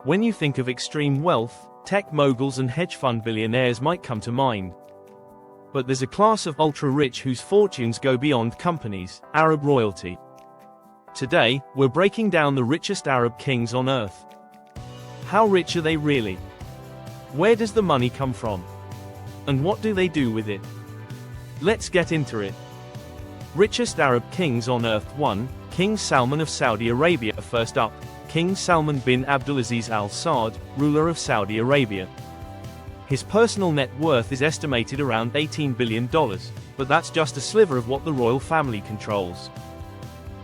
When you think of extreme wealth, tech moguls and hedge fund billionaires might come to mind. But there's a class of ultra-rich whose fortunes go beyond companies, Arab royalty. Today, we're breaking down the richest Arab kings on earth. How rich are they really? Where does the money come from? And what do they do with it? Let's get into it. Richest Arab kings on earth. 1. King Salman of Saudi Arabia. First up, King Salman bin Abdulaziz Al Saud, ruler of Saudi Arabia. His personal net worth is estimated around $18 billion, but that's just a sliver of what the royal family controls.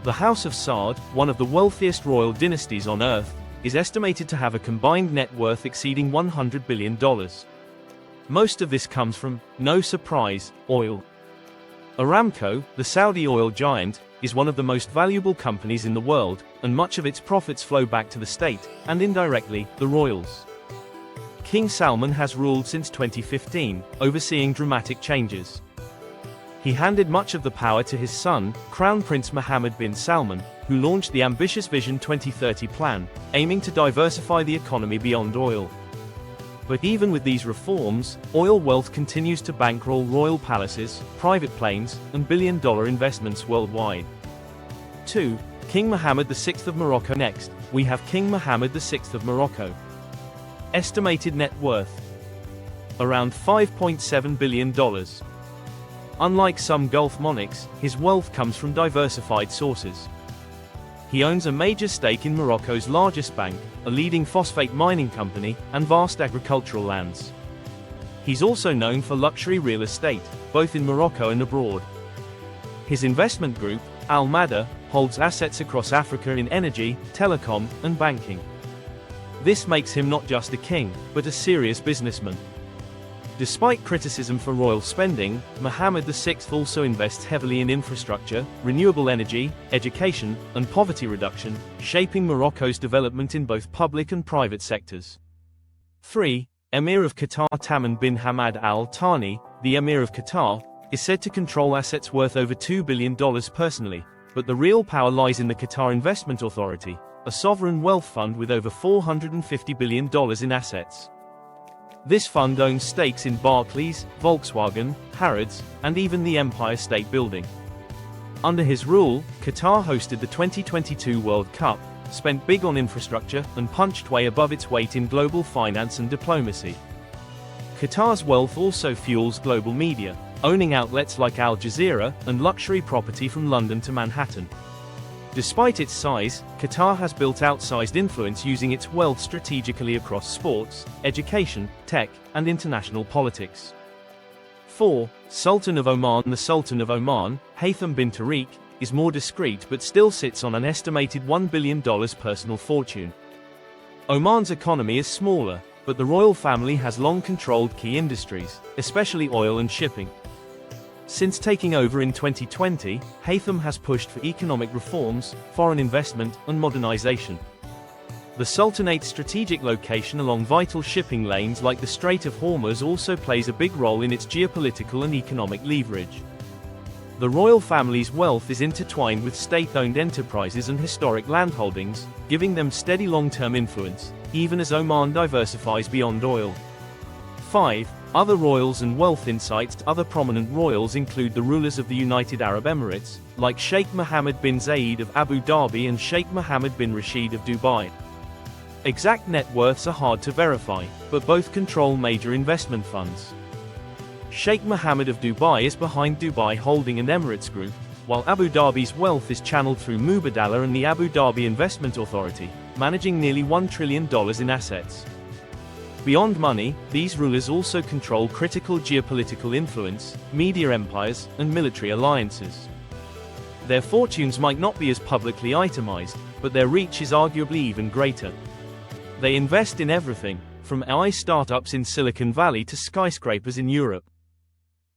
The House of Saud, one of the wealthiest royal dynasties on earth, is estimated to have a combined net worth exceeding $100 billion. Most of this comes from, no surprise, oil. Aramco, the Saudi oil giant, is one of the most valuable companies in the world, and much of its profits flow back to the state, and indirectly, the royals. King Salman has ruled since 2015, overseeing dramatic changes. He handed much of the power to his son, Crown Prince Mohammed bin Salman, who launched the ambitious Vision 2030 plan, aiming to diversify the economy beyond oil. But even with these reforms, oil wealth continues to bankroll royal palaces, private planes, and billion-dollar investments worldwide. 2. King Mohammed VI of Morocco. Next, we have King Mohammed VI of Morocco. Estimated net worth: around $5.7 billion. Unlike some Gulf monarchs, his wealth comes from diversified sources. He owns a major stake in Morocco's largest bank, a leading phosphate mining company, and vast agricultural lands. He's also known for luxury real estate, both in Morocco and abroad. His investment group, Al Mada, holds assets across Africa in energy, telecom, and banking. This makes him not just a king, but a serious businessman. Despite criticism for royal spending, Mohammed VI also invests heavily in infrastructure, renewable energy, education, and poverty reduction, shaping Morocco's development in both public and private sectors. 3. Emir of Qatar. Tamim bin Hamad Al Thani, the Emir of Qatar, is said to control assets worth over $2 billion personally, but the real power lies in the Qatar Investment Authority, a sovereign wealth fund with over $450 billion in assets. This fund owns stakes in Barclays, Volkswagen, Harrods, and even the Empire State Building. Under his rule, Qatar hosted the 2022 World Cup, spent big on infrastructure, and punched way above its weight in global finance and diplomacy. Qatar's wealth also fuels global media, owning outlets like Al Jazeera, and luxury property from London to Manhattan. Despite its size, Qatar has built outsized influence using its wealth strategically across sports, education, tech, and international politics. 4. Sultan of Oman. The Sultan of Oman, Haytham bin Tariq, is more discreet but still sits on an estimated $1 billion personal fortune. Oman's economy is smaller, but the royal family has long controlled key industries, especially oil and shipping. Since taking over in 2020, Haytham has pushed for economic reforms, foreign investment, and modernization. The Sultanate's strategic location along vital shipping lanes like the Strait of Hormuz also plays a big role in its geopolitical and economic leverage. The royal family's wealth is intertwined with state-owned enterprises and historic landholdings, giving them steady long-term influence, even as Oman diversifies beyond oil. 5. Other royals and wealth insights. Other prominent royals include the rulers of the United Arab Emirates, like Sheikh Mohammed bin Zayed of Abu Dhabi and Sheikh Mohammed bin Rashid of Dubai. Exact net worths are hard to verify, but both control major investment funds. Sheikh Mohammed of Dubai is behind Dubai Holding and Emirates Group, while Abu Dhabi's wealth is channeled through Mubadala and the Abu Dhabi Investment Authority, managing nearly $1 trillion in assets. Beyond money, these rulers also control critical geopolitical influence, media empires, and military alliances. Their fortunes might not be as publicly itemized, but their reach is arguably even greater. They invest in everything, from AI startups in Silicon Valley to skyscrapers in Europe.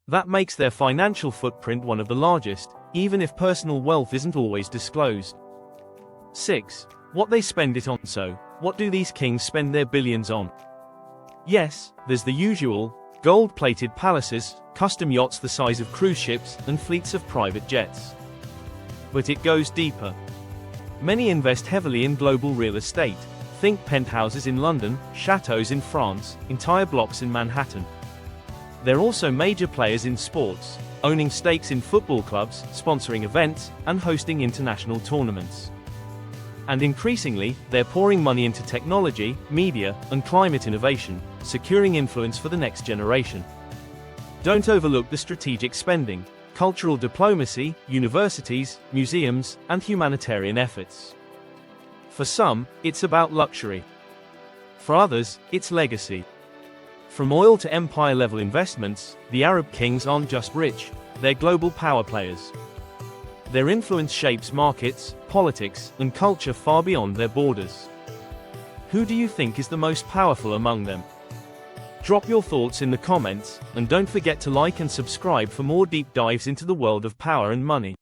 That makes their financial footprint one of the largest, even if personal wealth isn't always disclosed. 6. What they spend it on. So, what do these kings spend their billions on? Yes, there's the usual: gold-plated palaces, custom yachts the size of cruise ships, and fleets of private jets. But it goes deeper. Many invest heavily in global real estate, Think penthouses in London, chateaux in France, entire blocks in Manhattan. They're also major players in sports, owning stakes in football clubs, sponsoring events, and hosting international tournaments. And increasingly, they're pouring money into technology, media, and climate innovation, securing influence for the next generation. Don't overlook the strategic spending, cultural diplomacy, universities, museums, and humanitarian efforts. For some, it's about luxury. For others, it's legacy. From oil to empire-level investments, the Arab kings aren't just rich, they're global power players. Their influence shapes markets, politics, and culture far beyond their borders. Who do you think is the most powerful among them? Drop your thoughts in the comments, and don't forget to like and subscribe for more deep dives into the world of power and money.